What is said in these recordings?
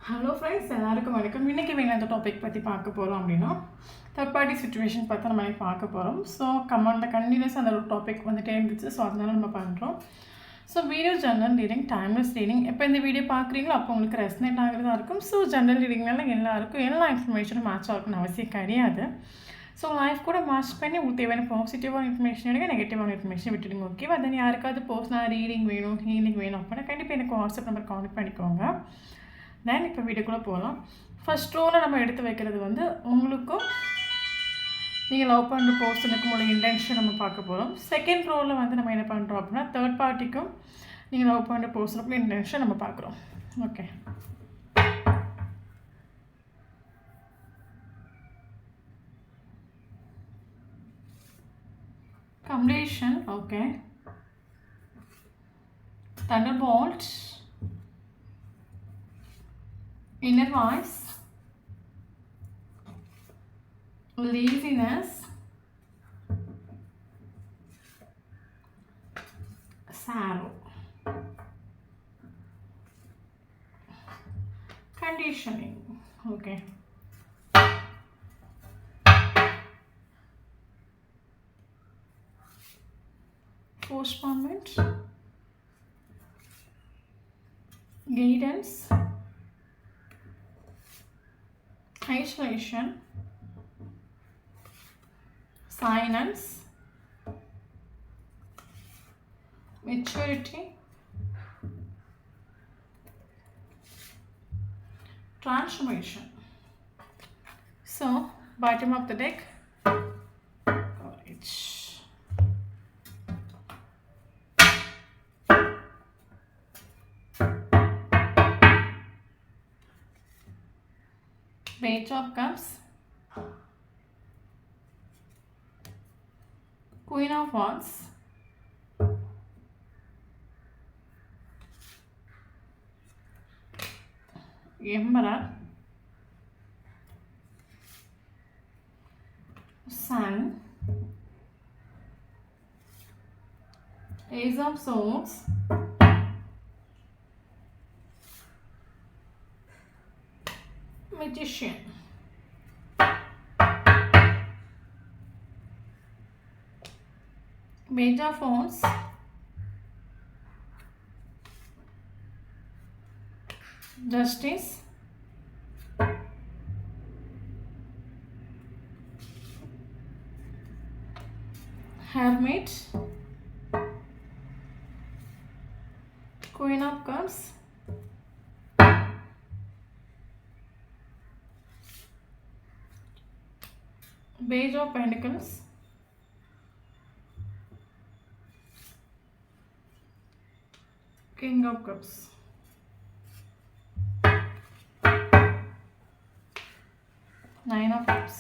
Hello friends, எல்லாருக்கும் வணக்கம். இன்றைக்கி வேணும் அந்த டாபிக் பற்றி பார்க்க போகிறோம் அப்படின்னா தேர்ட் பார்ட்டி சுச்சுவேஷன் பார்த்து நம்ம பார்க்க போகிறோம். ஸோ கமெண்டில் கண்டினியூஸ் அந்த ஒரு டாபிக் வந்துட்டே இருந்துச்சு. ஸோ அதனால நம்ம பண்ணுறோம். So video general reading, timeless reading. எப்போ இந்த வீடியோ பார்க்குறீங்களோ அப்போ உங்களுக்கு ரெஸ்னேட் ஆகிறதா இருக்கும். ஸோ ஜென்ரல் ரீடிங்னால எல்லாருக்கும் எல்லா இன்ஃபர்மேஷனும் மேட்ச் ஆகணும்னு அவசியம் கிடையாது. ஸோ லைஃப் கூட மேட்ச் பண்ணி உங்களுக்கு தேவையான பாசிட்டிவான இன்ஃபர்மேஷன் எடுங்க, நெகட்டிவான இன்ஃபர்மேஷன் விட்டுடுங்க. ஓகேவா? தென் யாருக்காவது பர்சனல் ரீடிங் வேணும், ஹீலிங் வேணும் அப்படின்னா கண்டிப்பாக எனக்கு வாட்ஸ்அப் நம்பர் கான்டெக்ட் பண்ணிக்கோங்க. தென் இப்போ வீடியோக்குள்ளே போகலாம். ஃபர்ஸ்ட் ரோவில் நம்ம எடுத்து வைக்கிறது வந்து உங்களுக்கும் நீங்கள் லவ் பண்ணுற பர்சனுக்கும் உள்ள இன்டென்ஷன் நம்ம பார்க்க போகிறோம். செகண்ட் ரோவில் வந்து நம்ம என்ன பண்ணுறோம் அப்படின்னா தேர்ட் பார்ட்டிக்கும் நீங்கள் லவ் பண்ணுற பர்சனுக்கும் இன்டென்ஷன் நம்ம பார்க்குறோம். Okay, completion. Okay, Thunderbolt, inner voice, laziness, sorrow, conditioning. Okay, postponement, guidance, isolation, silence, maturity, transformation. So bottom of the deck, courage. Page of Cups, Queen of Wands, Emperor, Sun, Ace of Swords, Magician. Page of Wands, Justice, Hermit, Queen of Cups, Page of Pentacles, King of Cups. Nine of Cups.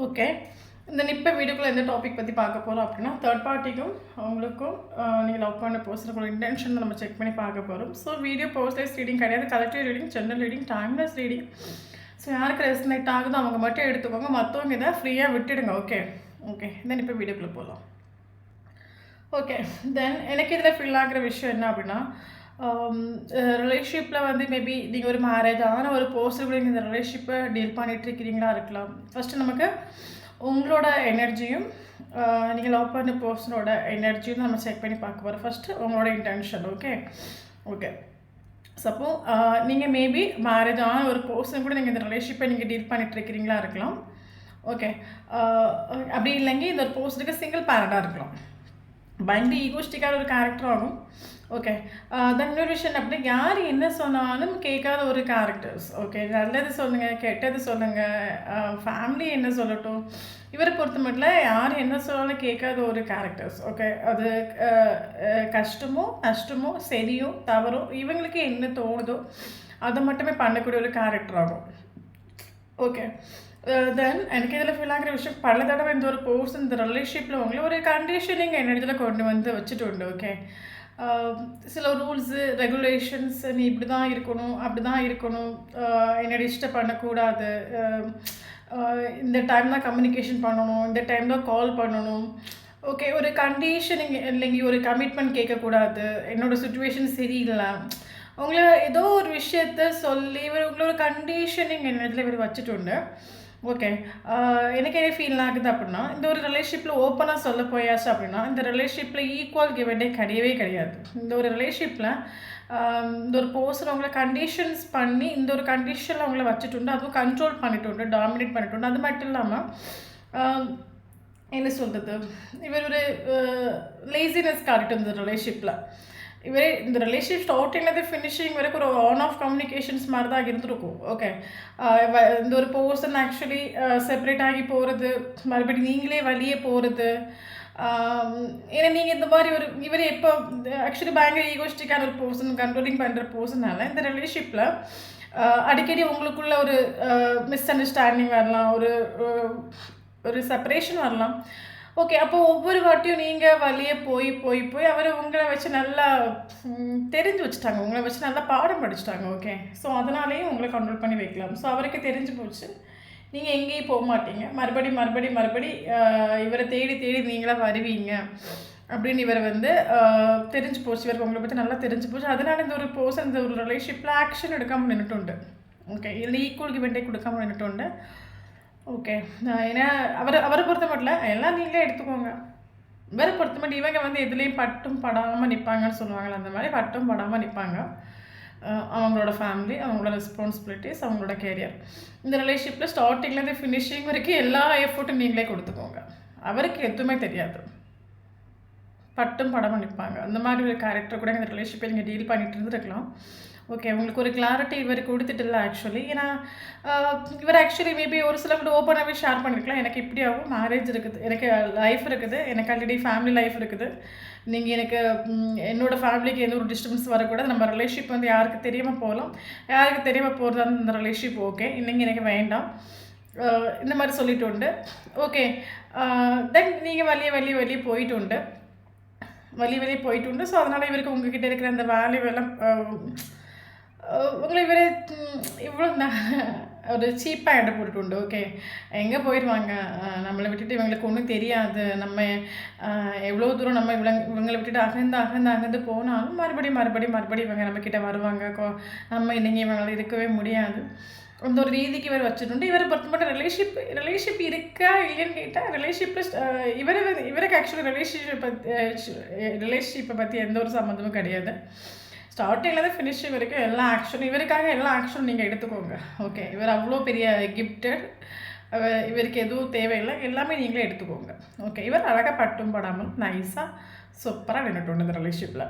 Okay, இந்த இப்போ வீடியோக்குள்ளே எந்த topic பற்றி பார்க்க போகிறோம் அப்படின்னா third பார்ட்டிக்கும் அவங்களுக்கும் நீங்கள் லவ் பண்ண பர்சனுக்குள்ள இன்டென்ஷன் நம்ம செக் பண்ணி பார்க்க போகிறோம். ஸோ வீடியோ பர்சனலைஸ் ரீடிங் கிடையாது, collective reading, general reading, timeless reading. So யாருக்கு ரெஸ்னேட் ஆகுதோ அவங்க மட்டும் எடுத்துக்கோங்க, மற்றவங்க இதை ஃப்ரீயாக விட்டுடுங்க. ஓகே ஓகே, தென் இப்போ வீடியோக்குள்ளே போகலாம். ஓகே, தென் எனக்கு இதில் ஃபீல் ஆகிற விஷயம் என்ன அப்படின்னா ரிலேஷன்ஷிப்பில் வந்து மேபி நீங்கள் ஒரு மேரேஜ் ஆன ஒரு பர்சன் கூட இந்த ரிலேஷன்ஷிப்பை டீல் பண்ணிகிட்டு இருக்கிறீங்களா இருக்கலாம். ஃபஸ்ட்டு நமக்கு உங்களோட எனர்ஜியும் நீங்கள் லவ் பண்ண பர்சனோட எனர்ஜியும் நம்ம செக் பண்ணி பார்க்க போகிறோம். ஃபஸ்ட்டு உங்களோட இன்டென்ஷன். ஓகே ஓகே, சப்போ நீங்கள் மேபி மேரேஜ் ஆன ஒரு பர்சன் கூட நீங்கள் இந்த ரிலேஷன்ஷிப்பை நீங்கள் டீல் பண்ணிகிட்டு இருக்கிறீங்களா இருக்கலாம். ஓகே, அப்படி இல்லைங்க இந்த ஒரு பர்சனுக்கு சிங்கிள் பேரண்டாக இருக்கலாம், பயங்கர ஈகோஸ்டிக்கான ஒரு கேரக்டர் ஆகும். ஓகே, தென் இன்னொரு விஷயம் அப்படி யார் என்ன சொன்னாலும் கேட்காத ஒரு கேரக்டர்ஸ். ஓகே, நல்லது சொல்லுங்கள், கெட்டது சொல்லுங்கள், ஃபேமிலி என்ன சொல்லட்டும், இவரை பொறுத்த மட்டும் யார் என்ன சொன்னாலும் கேட்காத ஒரு கேரக்டர்ஸ். ஓகே, அது கஷ்டமோ சரியோ தவறோ இவங்களுக்கு என்ன தோணுதோ அதை மட்டுமே பண்ணக்கூடிய ஒரு கேரக்டர் ஆகும். ஓகே, தென் எனக்கு இதில் ஃபீல் ஆகிற விஷயம் பல தடவை இந்த ஒரு பர்சன் இந்த ரிலேஷன்ஷிப்பில் உங்களை ஒரு கண்டிஷனிங் எனர்ஜியில் கொண்டு வந்து வச்சுட்டு உண்டு. ஓகே, சில ரூல்ஸு ரெகுலேஷன்ஸ், நீ இப்படி தான் இருக்கணும், அப்படி தான் இருக்கணும், என்னை டிஸ்டர்ப் பண்ணக்கூடாது, இந்த டைம் தான் கம்யூனிகேஷன் பண்ணணும், இந்த டைம் தான் கால் பண்ணணும். ஓகே, ஒரு கண்டிஷனிங் இல்லைங்க, ஒரு கமிட்மெண்ட் கேட்கக்கூடாது, என்னோடய சுச்சுவேஷன் சரியில்லை, உங்களை ஏதோ ஒரு விஷயத்த சொல்லி இவர் உங்களோட கண்டிஷனிங் என்ன இடத்துல இவர் வச்சுட்டு ஓகே. எனக்கு என்ன ஃபீல் ஆகுது அப்படின்னா, இந்த ஒரு ரிலேஷன்ஷிப்பில் ஓப்பனாக சொல்ல போயாச்சு அப்படின்னா, இந்த ரிலேஷன்ஷிப்பில் ஈக்குவல் கிவ் அண்ட் டேக் கிடையவே கிடையாது. இந்த ஒரு ரிலேஷன்ஷிப்பில் இந்த ஒரு பர்சன் அவங்கள கண்டிஷன்ஸ் பண்ணி இந்த ஒரு கண்டிஷனில் அவங்கள வச்சுட்டு அதுவும் கண்ட்ரோல் பண்ணிட்டு டாமினேட் பண்ணிட்டு அது மட்டும் இல்லாமல் என்ன சொல்கிறது, இவர் ஒரு லேசினஸ் காட்டிட்டு இந்த ரிலேஷன்ஷிப்பில் இவரே இந்த ரிலேஷன்ஷிப் ஸ்டார்டிங்லேருந்து ஃபினிஷிங் வரைக்கும் ஒரு ஆன் ஆஃப் கம்யூனிகேஷன்ஸ் மாதிரி தான் இருந்திருக்கும். ஓகே, இந்த ஒரு பர்சன் ஆக்சுவலி செப்பரேட் ஆகி போகிறது, மறுபடியும் நீங்களே வழியே போகிறது. ஏன்னா நீங்கள் இந்த மாதிரி ஒரு இவர் எப்போ ஆக்சுவலி பயங்கர ஈகோஸ்டிக்கான ஒரு பர்சன், கண்ட்ரோலிங் பண்ணுற பர்சனால இந்த ரிலேஷன்ஷிப்பில் அடிக்கடி உங்களுக்குள்ள ஒரு மிஸ் அண்டர்ஸ்டாண்டிங் வரலாம், ஒரு செப்பரேஷன் வரலாம். ஓகே, அப்போ ஒவ்வொரு வாட்டியும் நீங்கள் வழியே போய் போய் போய் அவர் உங்களை வச்சு நல்லா தெரிஞ்சு வச்சுட்டாங்க, உங்களை வச்சு நல்லா பாடம் படிச்சுட்டாங்க. ஓகே, ஸோ அதனாலேயும் உங்களை கண்ட்ரோல் பண்ணி வைக்கலாம். ஸோ அவருக்கு தெரிஞ்சு போச்சு, நீங்கள் எங்கேயும் போக மாட்டீங்க, மறுபடி இவரை தேடி தேடி நீங்களாக வருவீங்க அப்படின்னு இவர் தெரிஞ்சு போச்சு, இவருக்கு உங்களை பற்றி நல்லா தெரிஞ்சு போச்சு. அதனால இந்த ஒரு பர்சன் இந்த ஒரு ரிலேஷன்ஷிப்பில் ஆக்ஷன் எடுக்காமல் நின்றுட்டு ஓகே, இல்லை ஈக்குவல் கிவ் அண்ட் டேக் கொடுக்காமல் நின்றுட்டு ஓகே. ஏன்னா அவரை பொறுத்த மட்டும் எல்லாம் நீங்களே எடுத்துக்கோங்க. இவரை பொறுத்த மட்டும் இவங்க எதுலேயும் பட்டும் படாமல் நிற்பாங்கன்னு சொல்லுவாங்களே, அந்த மாதிரி பட்டும் படாமல் நிற்பாங்க. அவங்களோட ஃபேமிலி, அவங்களோட ரெஸ்பான்சிபிலிட்டிஸ், அவங்களோட கேரியர், இந்த ரிலேஷன்ஷிப்பில் ஸ்டார்டிங்லேருந்து ஃபினிஷிங் வரைக்கும் எல்லா எஃபர்ட்டும் நீங்களே கொடுத்துக்கோங்க. அவருக்கு எதுவுமே தெரியாது, பட்டும் படாமல் நிற்பாங்க. அந்த மாதிரி ஒரு கேரக்டர் கூட இந்த ரிலேஷன்ஷிப்பை நீங்கள் டீல் பண்ணிட்டு இருந்துருக்கலாம். ஓகே, உங்களுக்கு ஒரு கிளாரிட்டி இவர் கொடுத்துட்டில்ல ஆக்சுவலி. ஏன்னா இவர் ஆக்சுவலி மேபி ஒரு சில கூட ஓப்பனாகவே ஷேர் பண்ணியிருக்கலாம், எனக்கு இப்படியாகவும் மேரேஜ் இருக்குது, எனக்கு லைஃப் இருக்குது, எனக்கு ஆல்ரெடி ஃபேமிலி லைஃப் இருக்குது, நீங்கள் எனக்கு என்னோடய ஃபேமிலிக்கு எந்த ஒரு டிஸ்டர்பன்ஸ் வரக்கூடாது, நம்ம ரிலேஷன்ஷிப் யாருக்கு தெரியாமல் போகலாம், யாருக்கு தெரியாமல் போகிறது அந்த ரிலேஷன்ஷிப் ஓகே, இன்னைக்கு எனக்கு வேண்டாம், இந்த மாதிரி சொல்லிட்டு உண்டு. ஓகே, தென் நீங்கள் வெளியே போயிட்டு உண்டு. ஸோ அதனால் இவருக்கு உங்ககிட்ட இருக்கிற அந்த வேல்யூவெல்லாம் உங்களை இவரே இவ்வளோ ஒரு சீப்பாக இடம் போட்டுட்டு ஓகே, எங்கே போயிடுவாங்க, நம்மளை விட்டுட்டு இவங்களுக்கு ஒன்றும் தெரியாது, நம்ம எவ்வளோ தூரம் நம்ம இவங்களை விட்டுட்டு அகந்து போனாலும் மறுபடியும் இவங்க நம்மக்கிட்ட வருவாங்க, நம்ம இன்னைக்கு இவங்களை இருக்கவே முடியாது, அந்த ஒரு ரீதிக்கு இவர் வச்சுட்டு இவரை பொறுத்த மட்டும் ரிலேஷன்ஷிப் இருக்கா இல்லைன்னு கேட்டால் ரிலேஷன்ஷிப்பில் இவருக்கு ஆக்சுவலி ரிலேஷன்ஷிப்பை பற்றி எந்த ஒரு சம்மந்தமும் கிடையாது. ஸ்டார்டிங்லேருந்து ஃபினிஷிங் வரைக்கும் எல்லா ஆக்ஷனும் இவருக்காக எல்லா ஆக்ஷனும் நீங்கள் எடுத்துக்கோங்க. ஓகே, இவர் அவ்வளோ பெரிய கிஃப்டட், இவருக்கு எதுவும் தேவையில்லை, எல்லாமே நீங்களே எடுத்துக்கோங்க. ஓகே, இவர் அழகாக பட்டும் படாமல் நைஸாக சூப்பராக நின்றுட்டு இந்த ரிலேஷன்ஷிப்பில்.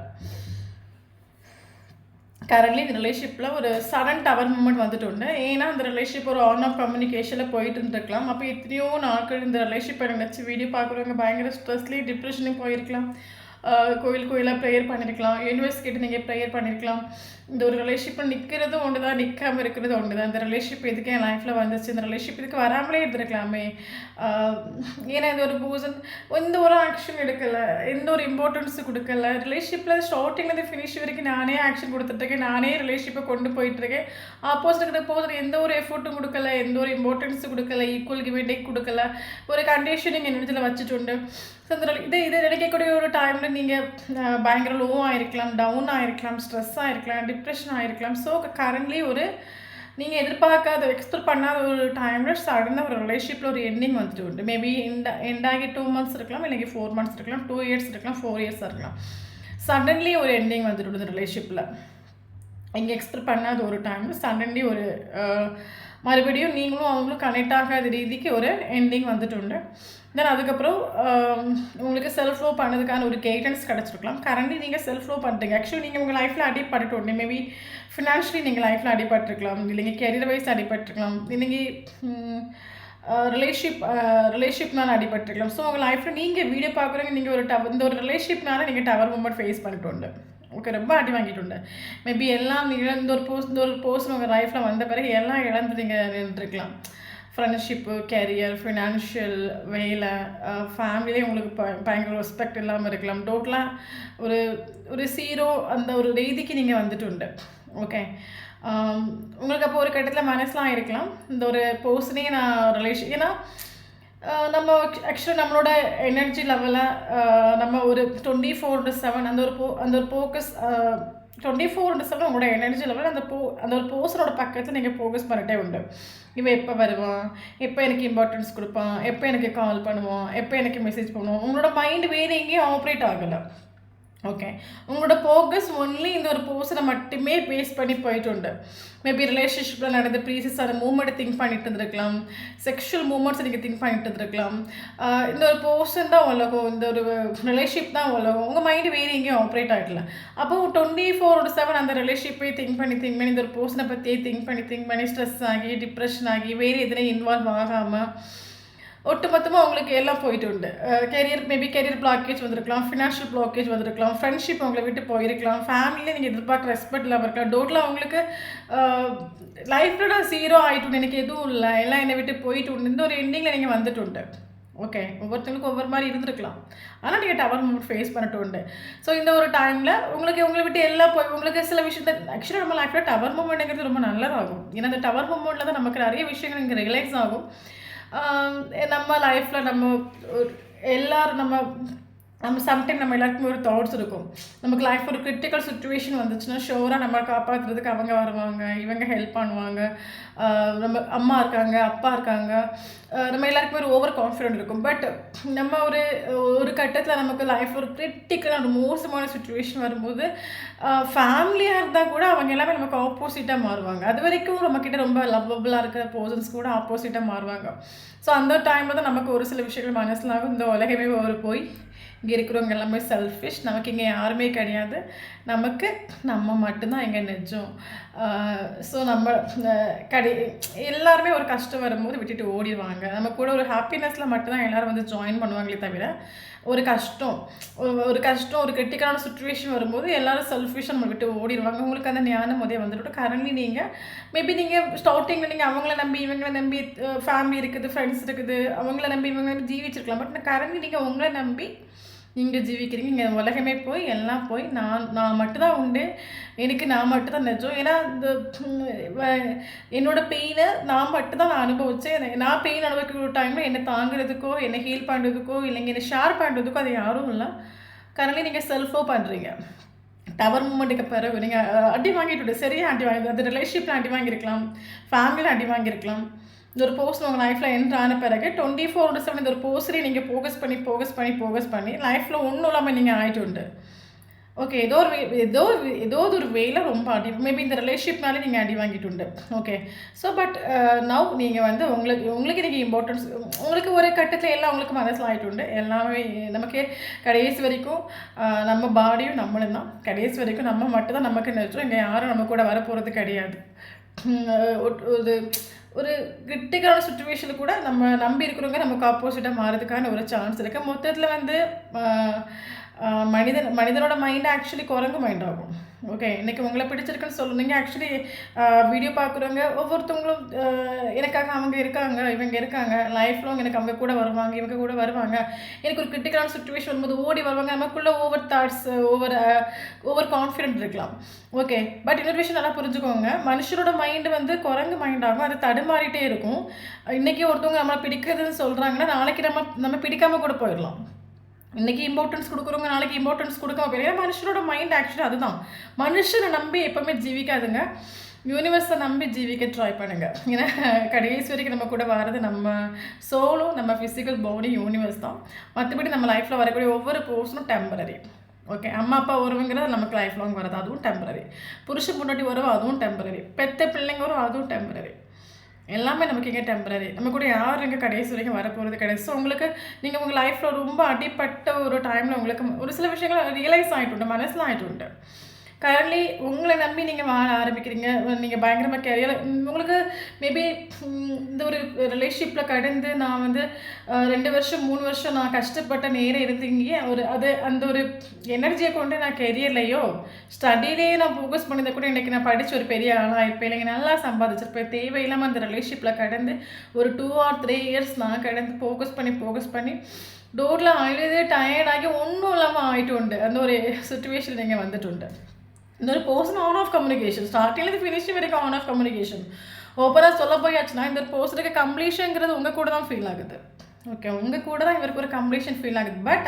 கரண்ட்லி இந்த ரிலேஷன்ஷிப்பில் ஒரு சடன் டவர் மூமெண்ட் வந்துட்டு ஏன்னா அந்த ரிலேஷன்ஷிப் ஒரு ஆன் ஆஃப் கம்யூனிகேஷனில் போயிட்டு இருந்துருக்கலாம். அப்போ எத்தனையோ நாட்கள் இந்த ரிலேஷன்ஷிப்பை நினச்சி வீடியோ பார்க்குறவங்க பயங்கர ஸ்ட்ரெஸ்லேயும் டிப்ரெஷனும் போயிருக்கலாம். கோயிலாக ப்ரேயர் பண்ணியிருக்கலாம், யூனிவர்ஸ் கிட்ட நீங்கள் ப்ரேயர் பண்ணியிருக்கலாம். இந்த ஒரு ரிலேஷன்ஷிப்பில் நிற்கிறதும் ஒன்று தான், நிற்காமல் இருக்கிறது ஒன்று தான். இந்த ரிலேஷன்ஷிப் எதுக்கு என் லைஃப்பில் வந்துச்சு, இந்த ரிலேஷன்ஷிப் இதுக்கு வராமலே இருந்திருக்கலாமே, ஏன்னா இந்த ஒரு பர்சன் எந்த ஒரு ஆக்ஷன் எடுக்கலை, எந்த ஒரு இம்பார்ட்டன்ஸு கொடுக்கல. ரிலேஷன்ஷிப்பில் ஸ்டார்டிங்லேருந்து ஃபினிஷ் வரைக்கும் நானே ஆக்ஷன் கொடுத்துட்ருக்கேன், நானே ரிலேஷன்ஷிப்பை கொண்டு போயிட்டுருக்கேன். ஆப்போசிட் இருக்கிற பர்சன் எந்த ஒரு எஃபர்ட்டும் கொடுக்கல, எந்த ஒரு இம்பார்ட்டன்ஸும் கொடுக்கல, ஈக்குவல் கிவ் அண்ட் டேக் கொடுக்கல, ஒரு கண்டிஷனிங் என்னிடத்தில் வச்சுட்டு ஸோ இதை நினைக்கக்கூடிய ஒரு டைமில் நீங்கள் பயங்கர லோவாக இருக்கலாம், டவுன் ஆகிருக்கலாம், ஸ்ட்ரெஸ் ஆகிருக்கலாம், டிப்ரெஷன் ஆகிருக்கலாம். ஸோ கரண்ட்லி ஒரு நீங்கள் எதிர்பார்க்காத எக்ஸ்பெக்ட் பண்ணாத ஒரு டைமில் சடனாக ஒரு ரிலேஷன்ஷிப்பில் ஒரு எண்டிங் வந்துட்டு உண்டு. மேபி எண்டாகி 2 months இருக்கலாம், இல்லைங்க 4 months இருக்கலாம், 2 years இருக்கலாம், 4 years இருக்கலாம். சடன்லி ஒரு எண்டிங் வந்துட்டு உண்டு ரிலேஷன்ஷிப்பில். இங்கே எக்ஸ்பெக்ட் பண்ணாத ஒரு டைமில் சடன்லி ஒரு மறுபடியும் நீங்களும் அவங்களும் கனெக்ட் ஆகாத ரீதிக்கு ஒரு எண்டிங் வந்துட்டு உண்டு. தென் அதுக்கப்புறம் உங்களுக்கு செல்ஃப் லோ பண்ணதுக்கான ஒரு கைடன்ஸ் கிடச்சிருக்கலாம். கரண்ட்லி நீங்கள் செல்ஃப் லோ பண்ணுறீங்க. ஆக்சுவலி நீங்கள் உங்கள் லைஃப்பில் அடிப்பட்டு உடனே மேபி ஃபினான்ஷியலி நீங்கள் லைஃப்பில் அடிபட்டுருக்கலாம், இல்லைங்க கெரியர் வைஸ் அடிபட்டுருக்கலாம், இல்லைங்க ரிலேஷன்ஷிப்னால அடிபட்டுருக்கலாம். ஸோ உங்கள் லைஃப்பில் நீங்கள் வீடியோ பார்க்குறவங்க நீங்கள் இந்த ஒரு ரிலேஷன்ஷிப்னால நீங்கள் டவர் மூமெண்ட் ஃபேஸ் பண்ணிட்டு உண்டு. ஓகே, ரொம்ப அடி வாங்கிட்டு உண்டு. மேபி எல்லாம் நீங்கள் இந்த ஒரு பர்சன் உங்கள் லைஃப்பில் வந்த பிறகு எல்லாம் இழந்து நீங்கள் நின்றுருக்கலாம். ஃப்ரெண்ட்ஷிப்பு, கேரியர், ஃபினான்ஷியல், வேலை, ஃபேமிலியே உங்களுக்கு பயங்கர ரெஸ்பெக்ட் இல்லாமல் இருக்கலாம். டோட்டலாக ஒரு 0 அந்த ஒரு ரீதிக்கு நீங்கள் வந்துட்டு உண்டு. ஓகே, உங்களுக்கு அப்போ ஒரு கட்டத்தில் மனசுலாம் இருக்கலாம் இந்த ஒரு பர்சனே நான் ரிலேஷன் ஏன்னா நம்ம ஆக்சுவலாக நம்மளோட எனர்ஜி லெவலில் நம்ம ஒரு 24/7 அந்த ஒரு ஃபோக்கஸ் 24/7 உங்களோட எனர்ஜி லெவலில் அந்த ஒரு பர்சனோட பக்கத்தில் நீங்கள் ஃபோக்கஸ் பண்ணிட்டே உண்டு. இவன் எப்போ வருவான், எப்போ எனக்கு இம்பார்ட்டன்ஸ் கொடுப்பான், எப்போ எனக்கு கால் பண்ணுவான், எப்போ எனக்கு மெசேஜ் பண்ணுவான். உங்களோட மைண்டு வேறு எங்கேயும் ஆப்ரேட் ஆகலை. ஓகே, உங்களோட ஃபோக்கஸ் ஒன்லி இந்த ஒரு பர்சனை மட்டுமே பேஸ் பண்ணி போயிட்டு உண்டு. மேபி ரிலேஷன்ஷிப்பில் நடந்த ப்ரீசியஸான மூமெண்ட்டை திங்க் பண்ணிட்டு இருந்திருக்கலாம், செக்ஷுவல் மூமெண்ட்ஸ் நீங்கள் திங்க் பண்ணிட்டு இருந்திருக்கலாம். இந்த ஒரு பர்சன் தான் உலகம், இந்த ஒரு ரிலேஷன்ஷிப் தான் உலகம். உங்கள் மைண்டு வேறு எங்கேயும் ஆப்ரேட் ஆகிடல. அப்போ 24/7 அந்த ரிலேஷன்ஷிப்பை திங்க் பண்ணி இந்த ஒரு பர்சனை பற்றியே திங்க் பண்ணி ஸ்ட்ரெஸ் ஆகி டிப்ரெஷன் ஆகி வேறு எதுலையும் இன்வால்வ் ஆகாமல் ஒட்டுமொத்தமாக உங்களுக்கு எல்லாம் போயிட்டு உண்டு. கெரியர் பிளாக்கேஜ் வந்திருக்கலாம், ஃபினான்ஷியல் பிளாக்கேஜ் வந்திருக்கலாம், ஃப்ரெண்ட்ஷிப் அவங்கள விட்டு போயிருக்கலாம், ஃபேமிலியில் நீங்கள் எதிர்பார்க்குற ரெஸ்பெக்ட் இல்லாமல் இருக்கலாம், டோட்டலாக அவங்களுக்கு லைஃப்பில் நான் 0 ஆகிட்டு எனக்கு எதுவும் இல்லை, எல்லாம் என்னை விட்டு போயிட்டு உண்டு. இந்த ஒரு எண்டிங்கில் நீங்கள் வந்துட்டு உண்டு. ஓகே, ஒவ்வொருத்தங்களுக்கும் ஒவ்வொரு மாதிரி இருந்திருக்கலாம். ஆனால் நீங்கள் டவர் மூமெண்ட் ஃபேஸ் பண்ணிட்டு உண்டு. ஸோ இந்த ஒரு டைமில் உங்களை விட்டு எல்லாம் போய் உங்களுக்கு சில விஷயத்தை ஆக்சுவலாக நம்ம லைஃப்பில் டவர் மூமெண்ட்டுங்கிறது ரொம்ப நல்லதாகும். ஏன்னா அந்த டவர் மூமெண்ட்டில் தான் நமக்கு நிறைய விஷயங்கள் இங்கே ரியலைஸ் ஆகும். நம்ம லைஃப்பில் எல்லோரும் நம்ம சம்டைம் நம்ம எல்லாருக்குமே ஒரு தாட்ஸ் இருக்கும். நமக்கு லைஃப் ஒரு கிரிட்டிக்கல் சுச்சுவேஷன் வந்துச்சுன்னா ஷோராக நம்ம காப்பாற்றுறதுக்கு அவங்க வருவாங்க, இவங்க ஹெல்ப் பண்ணுவாங்க, நம்ம அம்மா இருக்காங்க, அப்பா இருக்காங்க, நம்ம எல்லாருக்குமே ஒரு ஓவர் கான்ஃபிடென்ட் இருக்கும். பட் நம்ம ஒரு கட்டத்தில் நமக்கு லைஃப் ஒரு கிரிட்டிக்கலான ஒரு மோசமான சுச்சுவேஷன் வரும்போது ஃபேமிலியாக இருந்தால் கூட அவங்க எல்லாமே நமக்கு ஆப்போசிட்டாக மாறுவாங்க. அது வரைக்கும் நம்மக்கிட்ட ரொம்ப லவ்வபுளாக இருக்கிற பர்சன்ஸ் கூட ஆப்போசிட்டாக மாறுவாங்க. ஸோ அந்த டைமில் தான் நமக்கு ஒரு சில விஷயங்கள் மனசிலாகும். இந்த உலகமே போய் இங்கே இருக்கிறவங்க எல்லாமே செல்ஃபிஷ், நமக்கு இங்கே யாருமே கிடையாது, நம்ம மட்டும்தான் இங்கே நிஜம். ஸோ நம்ம எல்லாருமே ஒரு கஷ்டம் வரும்போது விட்டுட்டு ஓடிடுவாங்க. நம்ம கூட ஒரு ஹாப்பினஸில் மட்டும்தான் எல்லோரும் வந்து ஜாயின் பண்ணுவாங்களே தவிர ஒரு கஷ்டம் ஒரு கிரிட்டிக்கலான சுச்சுவேஷன் வரும்போது எல்லோரும் செல்ஃபிஷாக நம்ம விட்டு ஓடிடுவாங்க. உங்களுக்கு அந்த ஞானம் முதே வந்துட்டு கரண்ட்லி நீங்கள் ஸ்டார்டிங்கில் நீங்கள் அவங்கள நம்பி இவங்களை நம்பி ஃபேமிலி இருக்குது, ஃப்ரெண்ட்ஸ் இருக்குது, அவங்கள நம்பி இவங்க ஜீவிச்சிருக்கலாம். பட் கரண்ட்லி நீங்கள் உங்களை நம்பி நீங்கள் ஜீவிக்கிறீங்க. இங்கே உலகமே போய் எல்லாம் போய் நான் மட்டும்தான் உண்டு, நான் மட்டும்தான் நிஜம். ஏன்னா இந்த என்னோடய பெயினை நான் மட்டும்தான் அனுபவித்தேன். நான் பெயின் அனுபவிக்கிற டைமில் என்னை தாங்கிறதுக்கோ என்னை ஹீல் பண்ணுறதுக்கோ இல்லைங்க என்னை ஷேர் பண்ணுறதுக்கோ அது யாரும் இல்லை. கரண்ட்லி நீங்கள் செல்ஃபோ பண்ணுறீங்க. டவர் மூமெண்ட்டுக்கு பிறகு நீங்கள் அடி வாங்கிட்டு சரியாக அடி வாங்கி, அது ரிலேஷன்ஷிப்பில் அடி வாங்கியிருக்கலாம், ஃபேமிலியில் அடி வாங்கியிருக்கலாம். இந்த ஒரு போஸ்ட் உங்கள் லைஃப்பில் என்ட்ரு ஆன பிறகு 24/7 இந்த ஒரு போஸ்டரை நீங்கள் ஃபோக்கஸ் பண்ணி லைஃப்பில் ஒன்றும் இல்லாமல் நீங்கள் ஆகிட்டு உண்டு. ஓகே, ஏதோ ஒரு வேலை ரொம்ப மேபி இந்த ரிலேஷன்ஷிப்னாலே நீங்கள் அடி வாங்கிட்டு உண்டு. ஓகே, ஸோ பட் நவ் நீங்கள் வந்து உங்களுக்கு நீங்கள் இம்பார்ட்டன்ஸ் உங்களுக்கு ஒரு கட்டத்தில் எல்லாம் உங்களுக்கு மனசில் ஆகிட்டு உண்டு. எல்லாமே நமக்கு கடைசி வரைக்கும் நம்ம பாடியும் நம்மளும் தான். கடைசி வரைக்கும் நம்ம மட்டும்தான் நமக்கு நினைச்சோம். இங்கே யாரும் நம்ம கூட வரப்போகிறது கிடையாது. ஒரு கிரிட்டிக்கலான சுச்சுவேஷனில் கூட நம்ம நம்பி இருக்கிறவங்க நமக்கு ஆப்போசிட்டாக மாறதுக்கான ஒரு சான்ஸ் இருக்குது. மொத்தத்தில் வந்து மனிதனோட மைண்ட் ஆக்சுவலி குரங்கு மைண்ட் ஆகும். ஓகே, இன்றைக்கி உங்களை பிடிச்சிருக்குன்னு சொல்லுங்க. ஆக்சுவலி வீடியோ பார்க்குறவங்க ஒவ்வொருத்தவங்களும் எனக்காக அவங்க இருக்காங்க, இவங்க இருக்காங்க, லைஃப் லாங் எனக்கு அவங்க கூட வருவாங்க, இவங்க கூட வருவாங்க. எனக்கு ஒரு கிரிட்டிக்கலான சுச்சுவேஷன் வரும்போது ஓடி வருவாங்க. நமக்குள்ளே ஓவர் தாட்ஸ் ஓவர் கான்ஃபிடென்ட் இருக்கலாம். ஓகே, பட் இன்னொரு விஷயம் நல்லா புரிஞ்சுக்கோங்க. மனுஷனோட மைண்டு வந்து குரங்கு மைண்ட் ஆகும், அது தடுமாறிட்டே இருக்கும். இன்றைக்கி ஒருத்தவங்க நம்மளை பிடிக்கிறதுன்னு சொல்கிறாங்கன்னா நாளைக்கு நம்ம பிடிக்காமல் கூட போயிடலாம். இன்றைக்கி இம்பார்ட்டன்ஸ் கொடுக்குறவங்க நாளைக்கு இம்பார்ட்டன்ஸ் கொடுக்காம போயிடும். ஏன்னா மனுஷனோட மைண்ட் ஆக்சுவலி அதுதான். மனுஷனை நம்பி எப்போவுமே ஜீவிக்காதுங்க, யூனிவர்ஸை நம்பி ஜீவிக்க ட்ரை பண்ணுங்கள். ஏன்னா கடைசி வரைக்கும் நம்ம கூட வர்றது நம்ம சோலும் நம்ம ஃபிசிக்கல் பாடி யூனிவர்ஸ் தான். மற்றபடி நம்ம லைஃப்பில் வரக்கூடிய ஒவ்வொரு பர்சனும் டெம்பரரி. ஓகே, அம்மா அப்பா உறவுங்கிறது நமக்கு லைஃப் லாங் வர்றது, அதுவும் டெம்பரரி. புருஷன் முன்னாடி உறவு அதுவும் டெம்பரரி. பெத்த பிள்ளைங்க உறவு அதுவும் டெம்பரரி. எல்லாமே நமக்கு இங்கே டெம்பரரி. நம்ம கூட யாரும் இங்கே கடைசி வரைக்கும் வரப்போகிறது கிடையாது. ஸோ உங்களுக்கு நீங்கள் உங்கள் லைஃப்பில் ரொம்ப அடிப்பட்ட ஒரு டைமில் உங்களுக்கு ஒரு சில விஷயங்கள் ரியலைஸ் ஆகிட்டு உண்டு, மனசில் ஆகிட்டு உண்டு. கரண்ட்லி உங்களை நம்பி நீங்கள் வாழ ஆரம்பிக்கிறீங்க. நீங்கள் பயங்கரமாக கேரியர் உங்களுக்கு மேபி இந்த ஒரு ரிலேஷன்ஷிப்பில் கடந்து நான் வந்து 2 வருஷம் 3 வருஷம் நான் கஷ்டப்பட்ட நேரம் இருந்தீங்க. அந்த ஒரு எனர்ஜியை கொண்டு நான் கெரியர்லையோ ஸ்டடியிலேயே நான் ஃபோக்கஸ் பண்ணியிருந்த கூட இன்றைக்கி நான் படித்து ஒரு பெரிய ஆளாக இருப்பேன், இல்லைங்க நல்லா சம்பாதிச்சிருப்பேன். தேவையில்லாமல் அந்த ரிலேஷன்ஷிப்பில் கடந்து ஒரு 2 or 3 years நான் கடந்து ஃபோக்கஸ் பண்ணி டோரில் அழுது டயர்டாகி ஒன்றும் இல்லாமல் ஆகிட்டு உண்டு. அந்த ஒரு சுச்சுவேஷன் நீங்கள் வந்துட்டு உண்டு. இந்த ஒரு பர்சன் ஆன் ஆஃப் கம்யூனிகேஷன் ஸ்டார்டிங்லேருந்து ஃபினிஷிங் வரைக்கும் ஆன் ஆஃப் கம்யூனிகேஷன். ஓப்பனாக சொல்ல போயாச்சுன்னா இந்த ஒரு பர்சனுக்கு கம்ப்ளீஷனுங்கிறது உங்கள் கூட தான் ஃபீல் ஆகுது. ஓகே, உங்கள் கூட தான் இவருக்கு ஒரு கம்ப்ளீஷன் ஃபீல் ஆகுது. பட்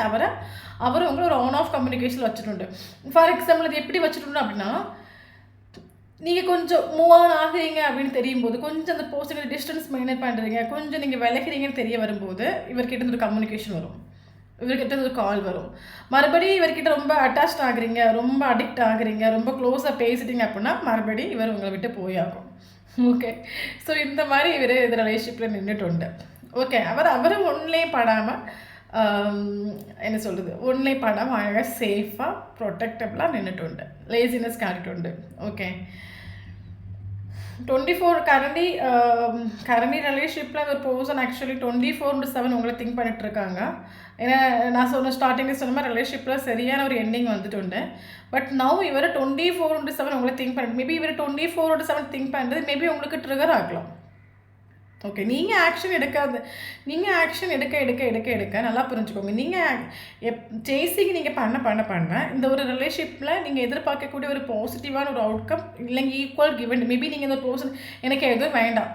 அவர் உங்களை ஒரு ஆன் ஆஃப் கம்யூனிகேஷன் வச்சுட்டு. ஃபார் எக்ஸாம்பிள் இது எப்படி வச்சுட்டு அப்படின்னா, நீங்கள் கொஞ்சம் மூவ் ஆன் ஆகுறீங்க அப்படின்னு தெரியும் போது, கொஞ்சம் அந்த பர்சனுக்கு டிஸ்டன்ஸ் மெயின்டைன் பண்ணுறீங்க, கொஞ்சம் நீங்கள் விலகிறீங்கன்னு தெரிய வரும்போது இவர்கிட்ட ஒரு கம்யூனிகேஷன் வரும், இவர்கிட்ட ஒரு கால் வரும். மறுபடியும் இவர்கிட்ட ரொம்ப அட்டாச்ட் ஆகுறீங்க, ரொம்ப அடிக்ட் ஆகுறீங்க, ரொம்ப க்ளோஸாக பேசிட்டீங்க அப்படின்னா மறுபடியும் இவர் உங்களை விட்டு போயாகும். ஓகே, ஸோ இந்த மாதிரி இவர் இந்த ரிலேஷன்ஷிப்பில் நின்றுட்டு. ஓகே, அவரும் ஒன்றுலேயும் படாமல் என்ன சொல்கிறது, ஒன்றுலேயும் படாமல் அழகாக சேஃபாக ப்ரொடெக்டபிளாக நின்றுட்டு, லேசினஸ் காட்டிட்டு. ஓகே, 24 கரண்டி ரிலேஷன்ஷிப்பில் ஒரு பர்சன் ஆக்சுவலி 24/7 உங்களை திங்க் பண்ணிட்டுருக்காங்க. ஏன்னா நான் ஸ்டார்டிங்கில் சொன்ன மாதிரி ரிலேஷன்ஷிப்பில் சரியான ஒரு எண்டிங் வந்துட்டு. பட் நவ் இவர் 24/7 உங்களை திங்க் பண்ணி, மேபி இவர் 24/7 திங்க் பண்ணுறது மேபி உங்களுக்கு ட்ரிகர் ஆகலாம். ஓகே, நீங்கள் ஆக்ஷன் எடுக்க நல்லா புரிஞ்சுக்கோங்க. நீங்கள் சேசிங் நீங்கள் பண்ண இந்த ஒரு ரிலேஷன்ஷிப்பில் நீங்கள் எதிர்பார்க்கக்கூடிய ஒரு பாசிட்டிவான ஒரு அவுட்கம் இல்லைங்க ஈக்குவல் கிவன். மேபி நீங்கள் இந்த பர்சன் எனக்கு எதுவும் வேண்டாம்,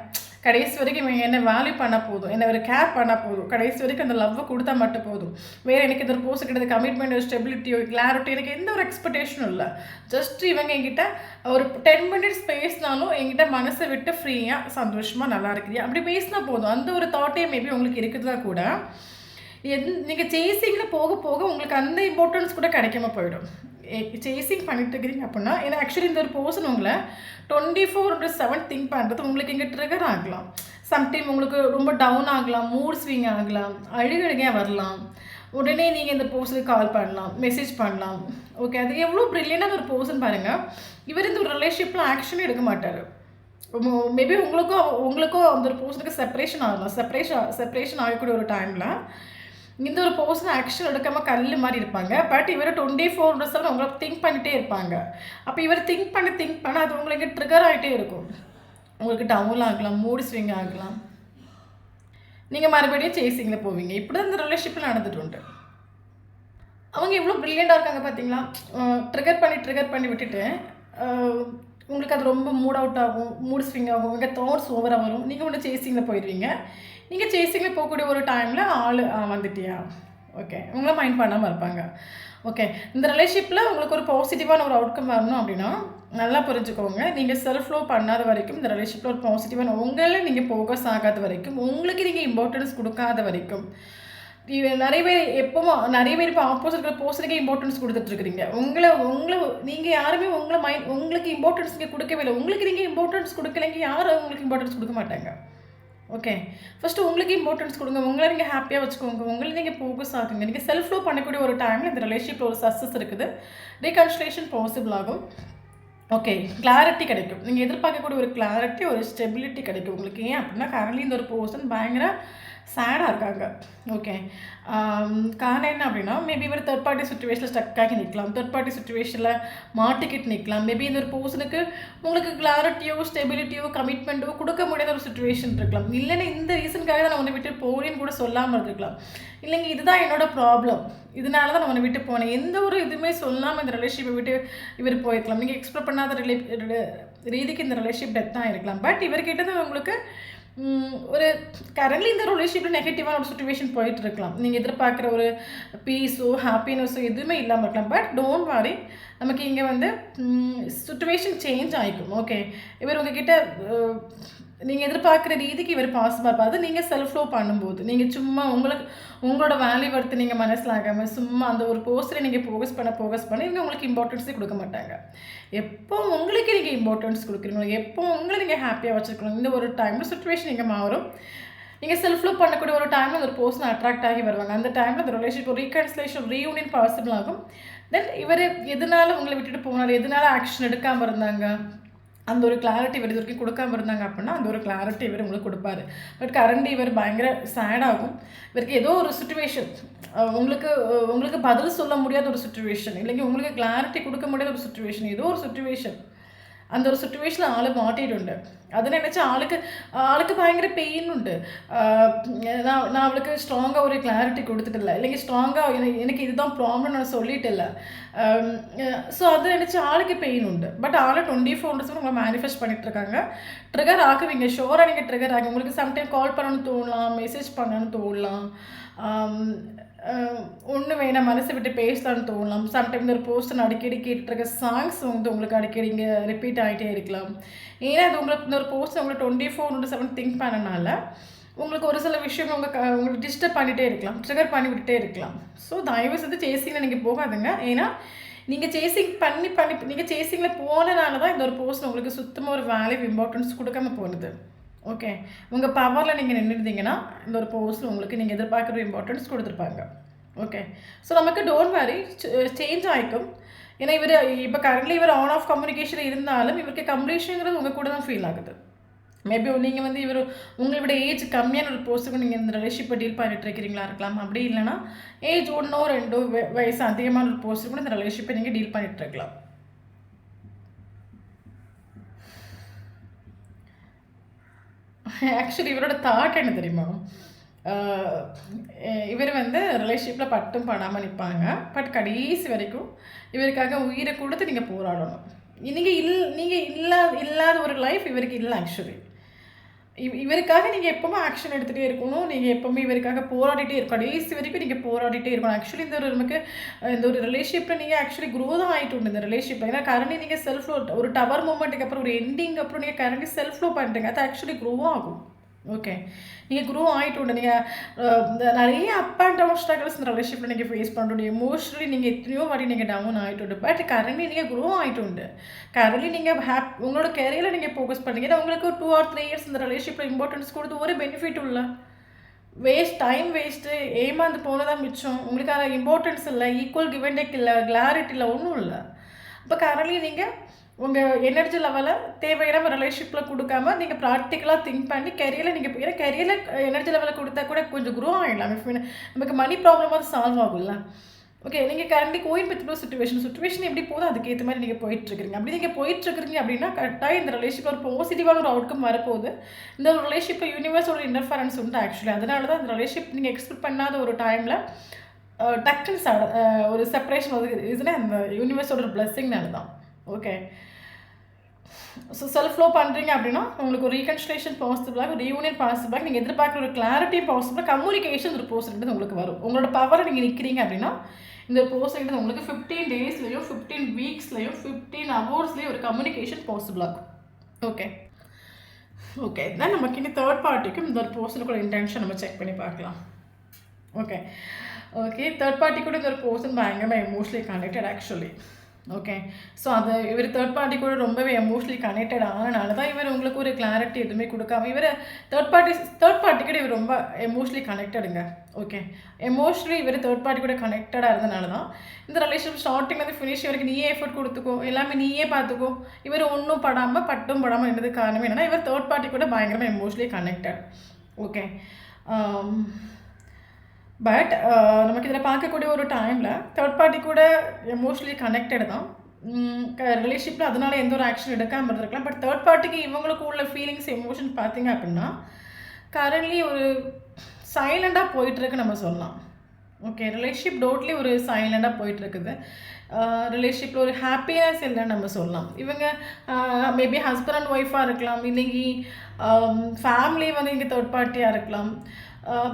கடைசி வரைக்கும் இவங்க என்ன வேல்யூ பண்ணால் போதும், என்ன ஒரு கேர் பண்ணால் போதும், கடைசி வரைக்கும் அந்த லவ்வை கொடுத்தா மட்டும் போதும், வேறு எனக்கு இந்த ஒரு பர்சன் கிட்ட கமிட்மெண்ட், ஒரு ஸ்டெபிலிட்டியோ கிளாரிட்டி எனக்கு எந்த ஒரு எக்ஸ்பெக்டேஷனும் இல்லை. ஜஸ்ட் இவங்க என்கிட்ட ஒரு 10 மினிட்ஸ் பேசினாலும் என்கிட்ட மனசை விட்டு ஃப்ரீயாக சந்தோஷமாக நல்லா இருக்கிறியா அப்படி பேசினா போதும். அந்த ஒரு தாட்டே மேபி உங்களுக்கு இருக்குதுதான் கூட. நீங்கள் சேசிங்கில் போக போக உங்களுக்கு அந்த இம்பார்ட்டன்ஸ் கூட கிடைக்காம போயிடும். சேசிங் பண்ணிட்டு இருக்கிறீங்க அப்படின்னா, ஏன்னா ஆக்சுவலி இந்த ஒரு பர்சன் உங்களை 24/7 திங்க் பண்ணுறது உங்களுக்கு இங்கே ட்ரிகர் ஆகலாம். சம்டைம் உங்களுக்கு ரொம்ப டவுன் ஆகலாம், மூட் ஸ்விங் ஆகலாம், அழுகழுகையாக வரலாம். உடனே நீங்கள் இந்த பர்சனுக்கு கால் பண்ணலாம், மெசேஜ் பண்ணலாம். ஓகே, அது எவ்வளோ ப்ரில்லியண்டான ஒரு பர்சன் பாருங்கள். இவர் இந்த ஒரு ரிலேஷன்ஷிப்பில் ஆக்ஷனே எடுக்க மாட்டார். மேபி உங்களுக்கும் அந்த ஒரு பர்சனுக்கு செப்பரேஷன் ஆகலாம். செப்பரேஷன் ஆகக்கூடிய ஒரு டைமில் இந்த ஒரு பர்சன் ஆக்ஷன் எடுக்காமல் கல் மாதிரி இருப்பாங்க. பட் இவர் 24/7 உங்களை திங்க் பண்ணிகிட்டே இருப்பாங்க. அப்போ இவர் திங்க் பண்ண அது உங்களுக்கு ட்ரிகர் ஆகிட்டே இருக்கும். உங்களுக்கு டவுன் ஆகலாம், மூட் ஸ்விங் ஆகலாம், நீங்கள் மறுபடியும் சேசிங்கில் போவீங்க. இப்படி தான் இந்த ரிலேஷன்ஷிப்பில் நடந்துட்டு. அவங்க எவ்வளோ ப்ரில்லியண்டாக இருக்காங்க பார்த்தீங்களா. ட்ரிகர் பண்ணி விட்டுட்டு உங்களுக்கு அது ரொம்ப மூட் அவுட் ஆகும், மூட் ஸ்விங் ஆகும், உங்கள் தாட்ஸ் ஓவராக வரும். நீங்கள் ஒன்று சேசிங்கில் போயிடுவீங்க. நீங்கள் சேசிங்கில் போகக்கூடிய ஒரு டைமில் ஆள் வந்துட்டியா, ஓகே, உங்களை மைண்ட் பண்ணாமல் இருப்பாங்க. ஓகே, இந்த ரிலேஷன்ஷிப்பில் உங்களுக்கு ஒரு பாசிட்டிவான ஒரு அவுட்கம் வரணும் அப்படின்னா நல்லா புரிஞ்சுக்கோங்க. நீங்கள் செல்ஃப் லவ் பண்ணாத வரைக்கும் இந்த ரிலேஷன்ஷிப்பில் ஒரு பாசிட்டிவான உங்களை நீங்கள் ஃபோக்கஸ் ஆகாத வரைக்கும், உங்களுக்கு நீங்கள் இம்பார்ட்டன்ஸ் கொடுக்காத வரைக்கும், நிறைய பேர் இப்போ ஆப்போசிட் பர்சனுக்கே இம்பார்ட்டன்ஸ் கொடுத்துட்ருக்குறீங்க. உங்களை நீங்கள் யாருமே உங்களுக்கு இம்பார்ட்டன்ஸ் நீங்கள் கொடுக்கவே இல்லை. உங்களுக்கு நீங்கள் இம்பார்ட்டன்ஸ் கொடுக்கலைங்க, யாரும் உங்களுக்கு இம்பார்ட்டன்ஸ் கொடுக்க மாட்டாங்க. ஓகே, ஃபஸ்ட்டு உங்களுக்கு இம்பார்ட்டன்ஸ் கொடுங்க, உங்களை நீங்கள் ஹாப்பியாக வச்சுக்கோங்க, உங்களை நீங்கள் ஃபோக்கஸ் ஆகுங்க. நீங்கள் செல்ஃப் லவ் பண்ணக்கூடிய ஒரு டைமில் இந்த ரிலேஷன்ஷிப்பில் ஒரு சக்ஸஸ் இருக்குது, ரீகன்சிலேஷன் பாசிபிள் ஆகும். ஓகே, கிளாரிட்டி கிடைக்கும். நீங்கள் எதிர்பார்க்கக்கூடிய ஒரு கிளாரிட்டி, ஒரு ஸ்டெபிலிட்டி கிடைக்கும் உங்களுக்கு. ஏன் அப்படின்னா கரண்ட்லி இந்த ஒரு பர்சன் பயங்கர சேடாக இருக்காங்க. ஓகே, காரணம் என்ன அப்படின்னா, மேபி ஒரு தேர்ட் பார்ட்டி சுச்சுவேஷனில் ஸ்டக் ஆகி நிற்கலாம், தேர்ட் பார்ட்டி சுச்சுவேஷனில் மாட்டிக்கிட்டு நிற்கலாம். மேபி இந்த ஒரு பர்சனுக்கு உங்களுக்கு கிளாரிட்டியோ ஸ்டெபிலிட்டியோ கமிட்மெண்ட்டோ கொடுக்க முடியாத ஒரு சுச்சுவேஷன் இருக்கலாம். இல்லைன்னா இந்த ரீசனுக்காக தான் நான் உன்னை விட்டு போகிறேன்னு கூட சொல்லாமல் இருந்திருக்கலாம். இல்லைங்க இதுதான் என்னோட ப்ராப்ளம், இதனால தான் நான் உன்னை விட்டு போனேன், எந்த ஒரு இதுவுமே சொல்லாமல் இந்த ரிலேஷன்ஷிப்பை விட்டு இவர் போயிருக்கலாம். நீங்கள் எக்ஸ்பெக்ட் பண்ணாத ரீதிக்கு இந்த ரிலேஷன்ஷிப் டெத்தாக இருக்கலாம். பட் இவர்கிட்ட தான் உங்களுக்கு ஒரு கரண்ட்லி இந்த ரிலேஷன்ஷிப்பில் நெகட்டிவான ஒரு சுச்சுவேஷன் போயிட்டு இருக்கலாம். நீங்கள் எதிர்பார்க்குற ஒரு பீஸோ ஹாப்பினஸோ எதுவுமே இல்லாமல் இருக்கலாம். பட் டோன்ட் வாரி, நமக்கு இங்கே சுச்சுவேஷன் சேஞ்ச் ஆகிக்கும். ஓகே, இவர் உங்ககிட்ட நீங்கள் எதிர்பார்க்குற ரீதிக்கு இவர் பாசிபிளாக இருப்பார். அது நீங்கள் செல்ஃப் லவ் பண்ணும்போது நீங்கள் சும்மா உங்களோட வேல்யூ வர்த்து நீங்கள் மனசில் ஆகாமல் சும்மா அந்த ஒரு போஸ்டரை நீங்கள் ஃபோக்கஸ் பண்ண இவங்க உங்களுக்கு இம்பார்ட்டன்ஸே கொடுக்க மாட்டாங்க. எப்போ உங்களுக்கு நீங்கள் இம்பார்ட்டன்ஸ் கொடுக்குறீங்களோ, எப்போ உங்களை நீங்கள் ஹாப்பியாக வச்சுருக்கணும், இந்த ஒரு டைமில் சுச்சுவேஷன் நீங்கள் மாறும். நீங்கள் செல்ஃப் லவ் பண்ணக்கூடிய ஒரு டைமில் ஒரு பர்சன் அட்ராக்ட் ஆகி வருவாங்க. அந்த டைமில் அந்த ரிலேஷன்ஷிப் ரீகன்சிலேஷன் ரீயூனியன் பாசிபிள் ஆகும். தென் இவர் எதனால உங்களை விட்டுட்டு போனார், எதனால ஆக்ஷன் எடுக்காமல் இருந்தாங்க, அந்த ஒரு கிளாரிட்டி இவர் இது வரைக்கும் கொடுக்காம இருந்தாங்க அப்படின்னா அந்த ஒரு கிளாரிட்டி இவர் உங்களுக்கு கொடுப்பாரு. பட் கரண்ட் இவர் பயங்கர சேடாகும். இவருக்கு ஏதோ ஒரு சுச்சுவேஷன் உங்களுக்கு பதில் சொல்ல முடியாத ஒரு சுச்சுவேஷன், இல்லைங்க உங்களுக்கு கிளாரிட்டி கொடுக்க முடியாத ஒரு சுச்சுவேஷன், ஏதோ ஒரு சுச்சுவேஷன் அந்த ഒരു സിറ്റുവേഷനിൽ ആൾ മാറ്റിയിട്ടുണ്ട്. അതെന്ന് വെച്ചാൽ ആൾക്ക് ഭയങ്കര പെയിനുണ്ട്. நான் அவளுக்கு ஸ்ட்ராங்காக ஒரு கிளாரிட்டி கொடுத்துட்டில்ல, இல்லைங்க ஸ்ட்ராங்காக எனக்கு இதுதான் ப்ராப்ளம் நான் சொல்லிட்டில்ல. ஸோ அது நினச்சி ஆளுக்கு பெயின் உண்டு. பட் ஆள் 24 ஹவர்ஸும் உங்களை மேனிஃபெஸ்ட் பண்ணிகிட்ருக்காங்க. ட்ரிகர் ஆகுவீங்க, ஷோராக நீங்கள் ட்ரிகர் ஆகும். உங்களுக்கு சம்டைம் கால் பண்ணணும்னு தோணலாம், மெசேஜ் பண்ணணும்னு தோணலாம், ஒன்று வேணாம் மனசை விட்டு பேசலான்னு தோணலாம். சம்டைம் இந்த ஒரு போஸ்டன் அடிக்கடி கேட்டுருக்க சாங்ஸ் வந்து உங்களுக்கு அடிக்கடி இங்கே ரிப்பீட் ஆகிட்டே இருக்கலாம். ஏன்னா அது உங்களுக்கு இந்த ஒரு போஸ்ட் உங்களுக்கு 24/7 திங்க் பண்ணனால உங்களுக்கு ஒரு சில விஷயம் உங்களுக்கு டிஸ்டர்ப் பண்ணிகிட்டே இருக்கலாம், ட்ரிகர் பண்ணி விட்டுட்டே இருக்கலாம். ஸோ தயவு செஞ்சு சேசிங்கில் நீங்கள் போகாதுங்க. ஏன்னா நீங்கள் சேசிங் பண்ணி நீங்கள் சேசிங்கில் போனனால தான் இந்த ஒரு போஸ்ட் உங்களுக்கு சுத்தமாக ஒரு வேல்யூ இம்பார்ட்டன்ஸ் கொடுக்காம போகுது. ஓகே, உங்கள் பவரில் நீங்கள் நின்றுருந்தீங்கன்னா இந்த ஒரு போஸ்ட்டில் உங்களுக்கு நீங்கள் எதிர்பார்க்குற இம்பார்ட்டன்ஸ் கொடுத்துருப்பாங்க. ஓகே, ஸோ நமக்கு டோன்ட் வரி, சேஞ்ச் ஆகிக்கும். ஏன்னா இவர் இப்போ கரண்ட்லி இவர் ஆன் ஆஃப் கம்யூனிகேஷன் இருந்தாலும் இவருக்கு கம்ப்ளீஷனுங்கிறது உங்கள் கூட தான் ஃபீல் ஆகுது. மேபி நீங்கள் வந்து இவர் உங்களோட ஏஜ் கம்மியான ஒரு போஸ்ட்டுக்கு நீங்கள் இந்த ரிலேஷன்ஷிப்பை டீல் பண்ணிட்டு இருக்கிறீங்களா இருக்கலாம். அப்படி இல்லைனா ஏஜ் 1-2 வயசு அதிகமான ஒரு போஸ்ட்டு கூட இந்த ரிலேஷன்ஷிப்பை நீங்கள் டீல் பண்ணிட்டு இருக்கலாம். ஆக்சுவலி இவரோட தாட் என்ன தெரியுமா, இவர் வந்து ரிலேஷன்ஷிப்பில் பட்டும் படாமல் நிற்பாங்க. பட் கடைசி வரைக்கும் இவருக்காக உயிரை கொடுத்து நீங்கள் போராடணும். நீங்கள் இல்லாத ஒரு லைஃப் இவருக்கு இல்லை. ஆக்சுவலி இவருக்காக நீங்கள் எப்போவுமே ஆக்ஷன் எடுத்துகிட்டே இருக்கணும். நீங்கள் எப்போவுமே இவருக்காக போராடிட்டே இருக்கணும். கடைசி வரைக்கும் நீங்கள் போராடிட்டே இருக்கணும். ஆக்சுவலி இந்த ஒரு ரிலேஷன்ஷிப்பில் நீங்கள் ஆக்சுவலி க்ரோ தான் ஆகிட்டு உண்டு இந்த ரிலேஷன்ஷிப்பில். ஏன்னா கரண்டி நீங்கள் செல்ஃப் லோ ஒரு டவர் மூமெண்ட்டுக்கு அப்புறம் ஒரு எண்டிங் அப்புறம் நீங்கள் கரண்டி செல்ஃப் லோ பண்ணுறீங்க. அது ஆக்சுவலி க்ரோ ஆகும். ஓகே, நீங்கள் க்ரோ ஆகிட்டு உண்டு. நீங்கள் நிறைய அப் அண்ட் டவுன் ஸ்ட்ரகிள்ஸ் இந்த ரிலேஷன்ஷிப்பில் நீங்கள் ஃபேஸ் பண்ணுறோம். எமோஷனலி நீங்கள் எத்தனையோ வாட்டி நீங்கள் டவுன் ஆகிட்டு உண்டு. பட் கரண்ட்லி நீங்கள் க்ரோ ஆகிட்டு உண்டு. கரண்ட்லி நீங்கள் உங்களோட கெரியரில் நீங்கள் ஃபோக்கஸ் பண்ணுறீங்க. ஏன்னா உங்களுக்கு 2 or 3 இயர்ஸ் இந்த ரிலேஷன்ஷிப்பில் இம்பார்ட்டன்ஸ் கொடுத்து ஒரு பெனிஃபிட்டும் இல்லை. டைம் வேஸ்ட்டு, ஏமாந்து போனதான் மிச்சம். உங்களுக்கு அதில் இம்பார்ட்டன்ஸ் இல்லை, ஈக்குவல் கிவ் அண்ட் டேக் இல்லை, கிளாரிட்டி இல்லை, ஒன்றும் இல்லை. இப்போ கரண்ட்லி நீங்கள் உங்கள் எனர்ஜி லெவலை தேவையான ரிலேஷன்ஷிப்பில் கொடுக்காம நீங்கள் ப்ராக்டிக்கலாக திங்க் பண்ணி கெரியரில் நீங்கள் ஏன்னா கெரியரில் எனர்ஜி லெவலை கொடுத்தா கூட கொஞ்சம் க்ரோ ஆகிடலாம். நமக்கு மணி ப்ராப்ளமாக சால்வ் ஆகும்ல. ஓகே, நீங்கள் கரண்ட்லி கோயின் பற்றி சுச்சுவேஷன் எப்படி போதும் அதுக்கேற்ற மாதிரி நீங்கள் போயிட்டுருக்கிறீங்க. அப்படி நீங்கள் போயிட்டுருக்கிறீங்க அப்படின்னா கரெக்டாக இந்த ரிலேஷன்ஷிப்பில் ஒரு பாசிட்டிவான ஒரு அவுட்கம் வரப்போகுது. இந்த ஒரு ரிலேஷன்ஷிப்பில் யூனிவர்ஸோட இன்டர்ஃபரன்ஸ் உண்டு. ஆக்சுவலி அதனால தான் இந்த ரிலேஷன்ஷிப் நீங்கள் எக்ஸ்பெக்ட் பண்ணாத ஒரு டைமில் டக்குன்னு ஒரு செப்பரேஷன் வந்து இதுனா அந்த யூனிவர்ஸோட ஒரு பிளெஸ்ஸிங்னால தான். ஓகே, ஸோ செல்ஃப் லோ பண்ணுறீங்க அப்படின்னா உங்களுக்கு ஒரு ரீகன்ஸ்ட்ரேஷன் பாசிபிளாக, ஒரு ரீயூனியன் பாசிபிளாக, நீங்கள் எதிர்பார்க்குற ஒரு கிளாரிட்டியும் பாசிபிளாக, கம்யூனிகேஷன் ஒரு போஸ்ட்ன்றது உங்களுக்கு வரும். உங்களோட பவரை நீங்கள் நிற்கிறீங்க அப்படின்னா இந்த போஸ்ட்ன்றது உங்களுக்கு 15 டேஸ்லையும் 15 வீக்ஸ்லையும் 15 ஹவர்ஸ்லையும் ஒரு கம்யூனிகேஷன் பாசிபிளாகும். ஓகே ஓகே தான் நமக்கு இனி தேர்ட் பார்ட்டிக்கும் இந்த ஒரு போஸ்ட்டுக்குள்ள இன்டென்ஷன் நம்ம செக் பண்ணி பார்க்கலாம். ஓகே ஓகே தேர்ட் பார்ட்டி கூட இந்த ஒரு போர்சன் பயங்கரமாக emotionally connected actually. Okay, so அது இவர் தேர்ட் பார்ட்டி கூட ரொம்பவே எமோஷ்னலி கனெக்டட் ஆனனால தான் இவர் உங்களுக்கு ஒரு கிளாரிட்டி எதுவுமே கொடுக்காம இவர் தேர்ட் பார்ட்டி கூட இவர் ரொம்ப எமோஷ்னலி கனெக்டடுங்க. ஓகே, எமோஷ்னலி இவர் தேர்ட் பார்ட்டி கூட கனெக்டடாக இருந்தனால தான் இந்த ரிலேஷன்ஷிப் ஸ்டார்டிங்லேருந்து ஃபினிஷ் வரைக்கும் நீயே எஃபர்ட் கொடுத்துக்கோ, எல்லாமே நீயே பார்த்துக்கோ, இவர் ஒன்றும் பட்டும் படாமல் இருந்தது காரணம் என்னென்னா இவர் தேர்ட் பார்ட்டி கூட பயங்கரமாக எமோஷ்னலி கனெக்டட். ஓகே, பட் நமக்கு இதில் பார்க்கக்கூடிய ஒரு டைமில் தேர்ட் பார்ட்டி கூட எமோஷ்னலி கனெக்டட் தான் ரிலேஷன்ஷிப்பில். அதனால எந்த ஒரு ஆக்ஷன் எடுக்காமல் இருந்திருக்கலாம். பட் தேர்ட் பார்ட்டிக்கு இவங்களுக்கு உள்ள ஃபீலிங்ஸ் எமோஷன் பார்த்தீங்க அப்படின்னா கரண்ட்லி ஒரு சைலண்டாக போயிட்டுருக்கு நம்ம சொல்லலாம். ஓகே, ரிலேஷன்ஷிப் டோட்லி ஒரு சைலண்டாக போயிட்டுருக்குது. ரிலேஷன்ஷிப்பில் ஒரு ஹாப்பினஸ் இல்லைன்னு நம்ம சொல்லலாம். இவங்க மேபி ஹஸ்பண்ட் அண்ட் ஒய்ஃபாக இருக்கலாம், இல்லைங்கி ஃபேமிலி வந்து இங்கே தேர்ட் பார்ட்டியாக இருக்கலாம்.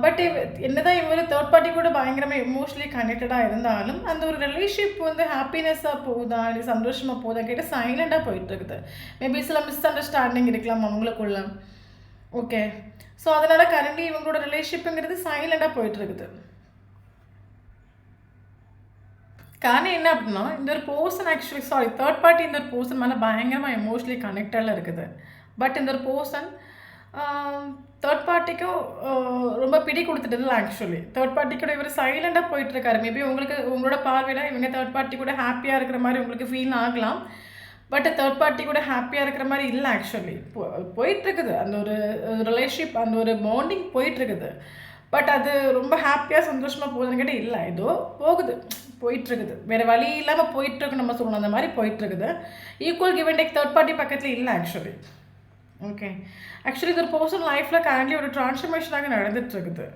பட் என்னதான் இவர் தேர்ட் பார்ட்டி கூட பயங்கரமாக எமோஷ்னலி கனெக்டடாக இருந்தாலும் அந்த ஒரு ரிலேஷன்ஷிப் வந்து ஹாப்பினஸ்ஸாக போகுதா இல்லை சந்தோஷமாக போகுதா கேட்டால் சைலண்டாக போயிட்டுருக்குது. மேபி சில மிஸ் அண்டர்ஸ்டாண்டிங் இருக்கலாம் அவங்களுக்குள்ள. ஓகே, ஸோ அதனால் கரண்ட்லி இவங்களோட ரிலேஷன்ஷிப்புங்கிறது சைலண்டாக போயிட்டுருக்குது. காரணம் என்ன அப்படின்னா இந்த ஒரு பர்சன் ஆக்சுவலி தேர்ட் பார்ட்டி இந்த ஒரு பர்சன் மேலே பயங்கரமாக எமோஷ்னலி கனெக்டடில் இருக்குது. பட் இந்த ஒரு பர்சன் தேர்ட் பார்ட்டிக்கும் ரொம்ப பிடி கொடுத்துட்டதில்ல. ஆக்சுவலி தேர்ட் பார்ட்டி கூட இவர் சைலண்டாக போயிட்டுருக்காரு. மேபி உங்களோட பார்வையில் இவங்க தேர்ட் பார்ட்டி கூட ஹாப்பியாக இருக்கிற மாதிரி உங்களுக்கு ஃபீல் ஆகலாம். பட் தேர்ட் பார்ட்டி கூட ஹாப்பியாக இருக்கிற மாதிரி இல்லை. ஆக்சுவலி போயிட்டுருக்குது அந்த ஒரு ரிலேஷன்ஷிப், அந்த ஒரு பாண்டிங் போயிட்டுருக்குது. பட் அது ரொம்ப ஹாப்பியாக சந்தோஷமாக போகுதுன்னு கேட்டால் இல்லை, ஏதோ போகுது, போயிட்டுருக்குது, வேறு வழி இல்லாமல் போயிட்டுருக்கு நம்ம சொல்லணும். அந்த மாதிரி போயிட்டுருக்குது. Equal give and take third party பக்கத்தில் இல்லை ஆக்சுவலி. ஓகே, ஆக்சுவலி இது ஒரு பர்சன் லைஃப்பில் கரண்ட்லி ஒரு ட்ரான்ஸ்ஃபர்மேஷனாக நடந்துகிட்ருக்குது.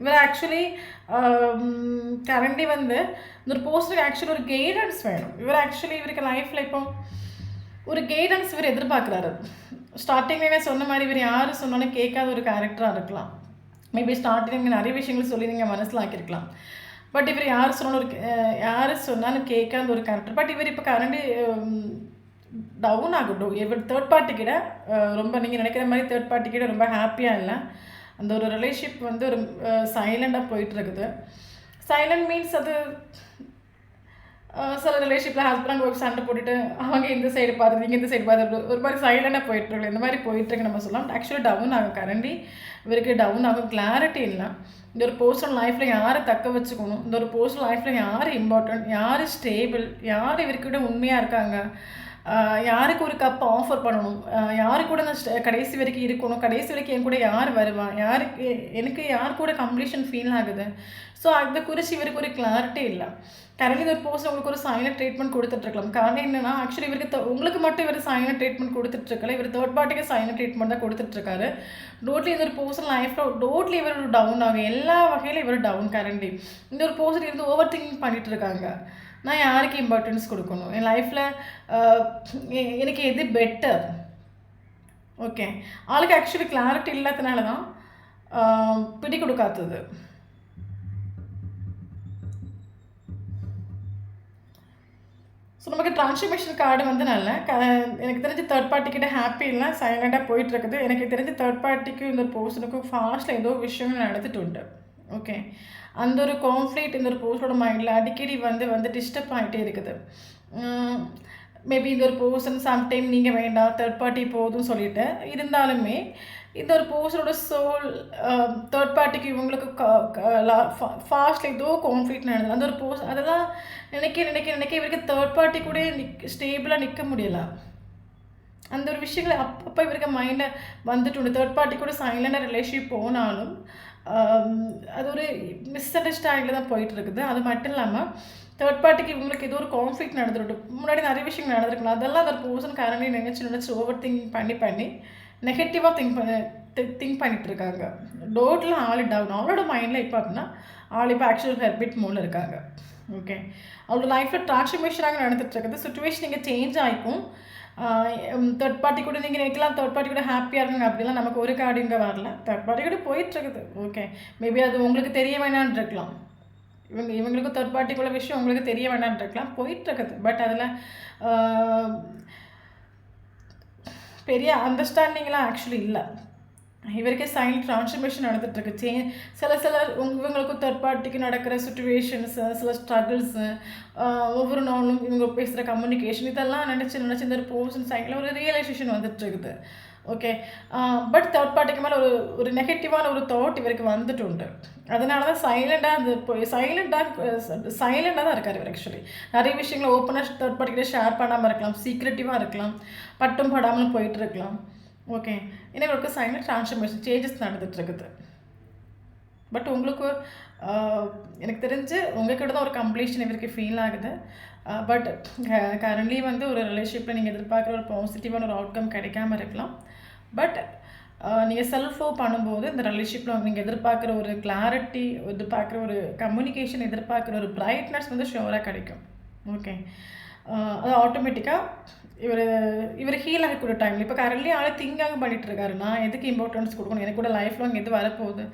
இவர் ஆக்சுவலி கரண்ட்லி வந்து இந்த ஒரு பர்சனுக்கு ஆக்சுவலி ஒரு கைடன்ஸ் வேணும். இவருக்கு லைஃப்பில் இப்போ ஒரு கைடன்ஸ் இவர் எதிர்பார்க்குறாரு. ஸ்டார்டிங்லேயே சொன்ன மாதிரி இவர் யார் சொன்னாலும் கேட்காத ஒரு கேரக்டராக இருக்கலாம். மேபி ஸ்டார்டிங் நிறைய விஷயங்கள் சொல்லி நீங்கள் மனசில் ஆக்கியிருக்கலாம். பட் இவர் யார் சொன்னாலும் கேட்காத ஒரு கேரக்டர். பட் இவர் இப்போ கரண்ட்லி டவுன் ஆகட்டும். இவர் தேர்ட் பார்ட்டிக்கிட்ட ரொம்ப நீங்கள் நினைக்கிற மாதிரி தேர்ட் பார்ட்டிக்கிட்ட ரொம்ப ஹாப்பியாக இல்லை. அந்த ஒரு ரிலேஷன்ஷிப் வந்து ஒரு சைலண்டாக போயிட்டுருக்குது. சைலண்ட் மீன்ஸ் அது சில ரிலேஷன்ஷிப்பில் ஹஸ்பண்ட் அண்ட் ஒய்ஃப் சண்டை போட்டுட்டு அவங்க இந்த சைடு பார்த்துட்டு நீங்கள் இந்த சைடு பார்த்துட்டு ஒரு மாதிரி சைலண்டாக போயிட்டுருக்கு. இந்த மாதிரி போயிட்டுருக்கு நம்ம சொல்லலாம். ஆக்சுவலி டவுன் ஆகும், கரண்ட்லி இவருக்கு டவுன் ஆகும், கிளாரிட்டி இல்லை. இந்த ஒரு பர்சனல் லைஃப்பில் யாரை தக்க வச்சுக்கணும், இந்த ஒரு பர்சனல் லைஃப்பில் யார் இம்பார்ட்டன்ட், யார் ஸ்டேபிள், யார் இவர்கிட்ட உண்மையாக இருக்காங்க, யாருக்கு ஒரு கப் ஆஃபர் பண்ணணும், யாரு கூட நான் கடைசி வரைக்கும் இருக்கணும், கடைசி வரைக்கும் என் கூட யார் வருவா, எனக்கு யார் கூட கம்ப்ளீஷன் ஃபீல் ஆகுது. ஸோ அதை குறித்து இவருக்கு ஒரு கிளாரிட்டி இல்லை. கரண்ட்லி ஒரு பர்சன் உங்களுக்கு ஒரு சைலண்ட் ட்ரீட்மெண்ட் கொடுத்துட்ருக்கலாம். காரணம் என்னென்னா ஆக்சுவலி இவருக்கு உங்களுக்கு மட்டும் இவர் சைலண்ட் ட்ரீட்மெண்ட் கொடுத்துட்ருக்கல, இவர் தேர்ட் பார்ட்டிக்கு சைலண்ட் ட்ரீட்மெண்ட் தான் கொடுத்துட்ருக்காரு. டோட்லி இந்த ஒரு பர்சன் லைஃப்பில் டோட்லி இவர் டவுன் ஆகும், எல்லா வகையிலும் இவர் டவுன். கரண்ட்லி இந்த ஒரு பர்சன் இருந்து ஓவர் திங்கிங் பண்ணிகிட்டு இருக்காங்க. நான் யாருக்கு இம்பார்ட்டன்ஸ் கொடுக்கணும், என் லைஃப்பில் எனக்கு எது பெட்டர். ஓகே, ஆளுக்கு ஆக்சுவலி கிளாரிட்டி இல்லாதனால தான் பிடி கொடுக்காதது. ஸோ நமக்கு ட்ரான்ஸ்ஃபர்மேஷன் கார்டு வந்து எனக்கு தெரிஞ்சு தேர்ட் பார்ட்டிக்கிட்ட ஹாப்பி இல்லை, சைலண்டாக போயிட்டுருக்குது. எனக்கு தெரிஞ்சு தேர்ட் பார்ட்டிக்கும் இந்த ஒரு பர்சனுக்கும் ஃபாஸ்ட்டில் ஏதோ விஷயங்கள் நடந்துட்டு உண்டு. ஓகே, அந்த ஒரு கான்ஃப்ளிக்ட் இந்த ஒரு பர்சனோட மைண்டில் அடிக்கடி வந்து டிஸ்டர்ப் ஆகிட்டே இருக்குது. மேபி இந்த ஒரு பர்சன் சம்டைம் நீங்கள் வேண்டாம் தேர்ட் பார்ட்டி போதும் சொல்லிட்டு இருந்தாலுமே இந்த ஒரு பர்சனோட சோல் தேர்ட் பார்ட்டிக்கு இவங்களுக்கு ஃபாஸ்ட்டில் ஏதோ கான்ஃப்ளிக்ட் நடந்தது. அந்த ஒரு பர்சன் அதெல்லாம் நினைக்க இவருக்கு தேர்ட் பார்ட்டி கூட ஸ்டேபிளாக நிற்க முடியலை. அந்த ஒரு விஷயங்கள் அப்பப்போ இவருக்கு மைண்டில் வந்துட்டு உண்டு. தேர்ட் பார்ட்டி கூட சைலண்டாக ரிலேஷன்ஷிப் போனாலும் அது ஒரு மிஸ் அண்டர்ஸ்டாண்டிங்கில் தான் போயிட்டுருக்குது. அது மட்டும் இல்லாமல் தேர்ட் பார்ட்டிக்கு இவங்களுக்கு ஏதோ ஒரு கான்ஃப்ளிக்ட் நடந்துட்டு முன்னாடி நிறைய விஷயங்கள் நடந்திருக்கலாம். அதெல்லாம் அந்த பர்சன் கரண்ட்லி நினச்சி ஓவர் பண்ணி நெகட்டிவாக திங்க் பண்ணிகிட்டு இருக்காங்க. டோட்டில் ஆள் டவுன். அவளோட மைண்டில் இப்போ அப்படின்னா ஆள் இப்போ ஆக்சுவல் ஹெர்பிட் மூலம் இருக்காங்க. ஓகே, அவளோட லைஃப்பில் ட்ரான்ஸ்ஃபர்மேஷனாக நடந்துகிட்ருக்குது. சுச்சுவேஷன் இங்கே சேஞ்ச் ஆகிக்கும். தேர்ட் பார்ட்டி கூட நீங்கள் நினைக்கலாம் தேர்ட் பார்ட்டி கூட ஹாப்பியாக இருக்காங்க, அப்படிலாம் நமக்கு ஒரு கார்டு இங்கே வரல. தேர்ட் பார்ட்டி கூட போயிட்டுருக்குது. ஓகே, மேபி அது உங்களுக்கு தெரிய வேணான்னு இருக்கலாம். இவங்களுக்கும் தேர்ட் பார்ட்டிக்குள்ள விஷயம் உங்களுக்கு தெரிய வேணான்னு இருக்கலாம், போயிட்டுருக்குது. பட் அதில் பெரிய அண்டர்ஸ்டாண்டிங்லாம் ஆக்சுவலி இல்லை. இவருக்கே சைலண்ட் ட்ரான்ஸ்ஃபர்மேஷன் நடந்துகிட்ருக்கு. சில இவங்களுக்கும் தேர்ட் பார்ட்டிக்கு நடக்கிற சுச்சுவேஷன்ஸு, சில ஸ்ட்ரகிள்ஸு, ஒவ்வொரு நாளும் இவங்க பேசுகிற கம்யூனிகேஷன், இதெல்லாம் நினச்சி இந்த ஒரு பர்சன் சைடில் ஒரு ரியலைசேஷன் வந்துட்டுருக்குது. ஓகே, பட் தேர்ட் பார்ட்டிக்கு மேலே ஒரு நெகட்டிவான ஒரு தாட் இவருக்கு வந்துட்டு உண்டு. அதனால தான் சைலண்டாக தான் இருக்கார் இவர். ஆக்சுவலி நிறைய விஷயங்களை ஓப்பனாக தேர்ட் பார்ட்டிக்கிட்ட ஷேர் பண்ணாமல் இருக்கலாம், சீக்ரெட்டிவாக இருக்கலாம், பட்டும் படாமலும் போயிட்டு இருக்கலாம். ஓகே, ஏன்னா இவருக்கு சைலண்ட் ட்ரான்ஸ்ஃபர்மேஷன் சேஞ்சஸ் நடந்துகிட்ருக்குது. பட் உங்களுக்கு எனக்கு தெரிஞ்சு உங்கள்கிட்ட தான் ஒரு கம்ப்ளீஷன் இவருக்கு ஃபீல் ஆகுது. பட் கரண்ட்லி வந்து ஒரு ரிலேஷன்ஷிப்பில் நீங்கள் எதிர்பார்க்குற ஒரு பாசிட்டிவான ஒரு அவுட்கம் கிடைக்காம இருக்கலாம். பட் நீங்கள் செல்ஃப் லவ் பண்ணும்போது இந்த ரிலேஷன்ஷிப்பில் நீங்கள் எதிர்பார்க்குற ஒரு கிளாரிட்டி, எதிர்பார்க்குற ஒரு கம்யூனிகேஷன், எதிர்பார்க்குற ஒரு பிரைட்னஸ் வந்து ஷுவராக கிடைக்கும். ஓகே, அது ஆட்டோமேட்டிக்காக இவர் ஹீல் ஆகக்கூடிய டைமில் இப்போ கரண்ட்லி ஆள் திங்காக பண்ணிகிட்டு இருக்காரு. நான் எதுக்கு இம்பார்ட்டன்ஸ் கொடுக்கணும், எனக்கு கூட லைஃப் லாங் எது வரப்போகுது,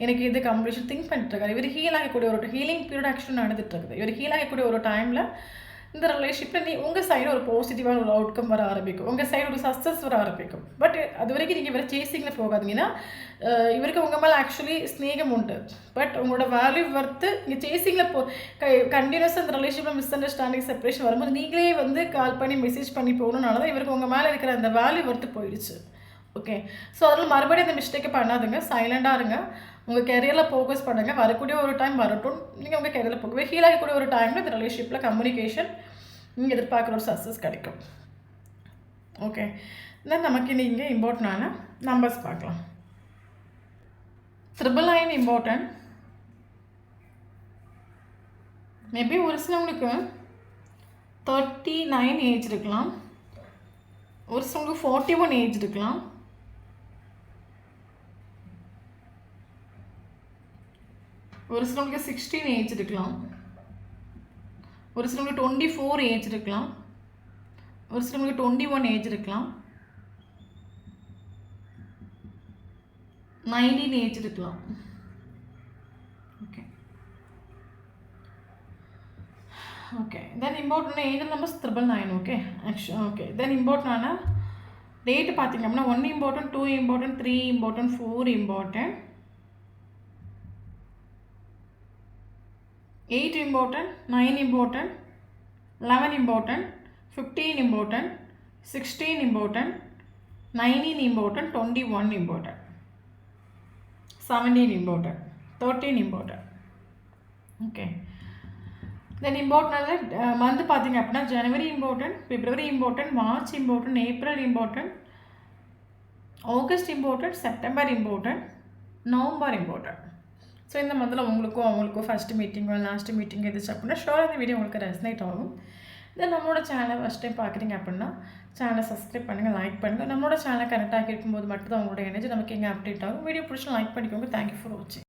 எனக்கு எது கம்ப்ளீஷன் திங்க் பண்ணிட்டுருக்காரு. இவர் ஹீல் ஆகக்கூடிய ஒரு ஹீலிங் பீரியட் ஆக்சுவலாக நடந்துகிட்ருக்குது. இவர் ஹீல் ஆகக்கூடிய ஒரு டைமில் இந்த ரிலேஷன்ஷிப்பில் உங்கள் சைடு ஒரு பாசிட்டிவான ஒரு அவுட்கம் வர ஆரம்பிக்கும், உங்கள் சைடு ஒரு சக்ஸஸ் வர ஆரம்பிக்கும். பட் அது வரைக்கும் நீங்கள் இவரை சேசிங்கில் போகாதீங்கன்னா இவருக்கு உங்கள் மேலே ஆக்சுவலி ஸ்நேகம் உண்டு. பட் உங்களோட வேல்யூ வர்த்து நீங்கள் சேசிங்கில் கண்டினியூஸாக அந்த ரிலேஷன்ஷிப்பில் மிஸ் அண்டர்ஸ்டாண்டிங் செப்பரேஷன் வரும்போது நீங்களே வந்து கால் பண்ணி மெசேஜ் பண்ணி போகணுன்னால தான் இவருக்கு உங்கள் மேலே இருக்கிற அந்த வேல்யூ வர்த்து போயிடுச்சு. ஓகே, ஸோ அதில் மறுபடியும் அந்த மிஸ்டேக்கை பண்ணாதுங்க, சைலண்டாக இருங்க, உங்கள் கெரியரில் ஃபோக்கஸ் பண்ணுங்கள். வரக்கூடிய ஒரு டைம் வரட்டும், நீங்கள் உங்கள் கெரியரில் போக ஹீல் ஆகக்கூடிய ஒரு டைமில் இந்த ரிலேஷன்ஷிப்பில் கம்யூனிகேஷன் நீங்கள் எதிர்பார்க்குற ஒரு சக்ஸஸ் கிடைக்கும். ஓகே, தென் நமக்கு நீங்கள் இம்பார்ட்டண்டான நம்பர்ஸ் பார்க்கலாம். 999 இம்பார்ட்டன்ட். மேபி ஒரு சிலவங்களுக்கு 39 ஏஜ் இருக்கலாம், ஒரு சிலவங்களுக்கு 41 ஏஜ் இருக்கலாம், ஒரு சிலவங்களுக்கு 16 ஏஜ் இருக்கலாம், ஒரு சிலவங்களுக்கு 24 ஏஜ் இருக்கலாம், ஒரு சிலவங்களுக்கு 21 ஏஜ் இருக்கலாம், 19 ஏஜ் இருக்கலாம். Okay okay then important angel numbers 999. Okay okay then இம்பார்ட்டன்டான டேட்டு பார்த்தீங்க அப்படின்னா 1 important, 2 important, 3 important, 4 important, 8 important, 9 important, 11 important, 15 important, 16 important, 19 important, 21 important, 17 important, 13 important. Okay. Then important month பார்த்தீங்க அப்படின்னா January important, February important, March important, April important, August important, September important, November important. So இந்த மந்தில் அவங்களுக்கும் first மீட்டிங்கோ last meeting எதுச்சு அப்படின்னா sure இந்த video உங்களுக்கு ரெசனேட் ஆகும். தென் நம்மளோட சேனலை ஃபஸ்ட் டைம் பார்க்குறீங்க அப்படின்னா சேனலை சப்ஸ்கிரைப் பண்ணுங்கள், லைக் பண்ணுங்கள். நம்மளோட சேனலை கரெக்டாக இருக்கும்போது மட்டும் தான் உங்களோட எனர்ஜி நமக்கு எங்கே அப்டேட் ஆகும். வீடியோ பிடிச்சி லைக் பண்ணிக்கோங்க. தேங்க்யூ ஃபார் வாட்சிங்.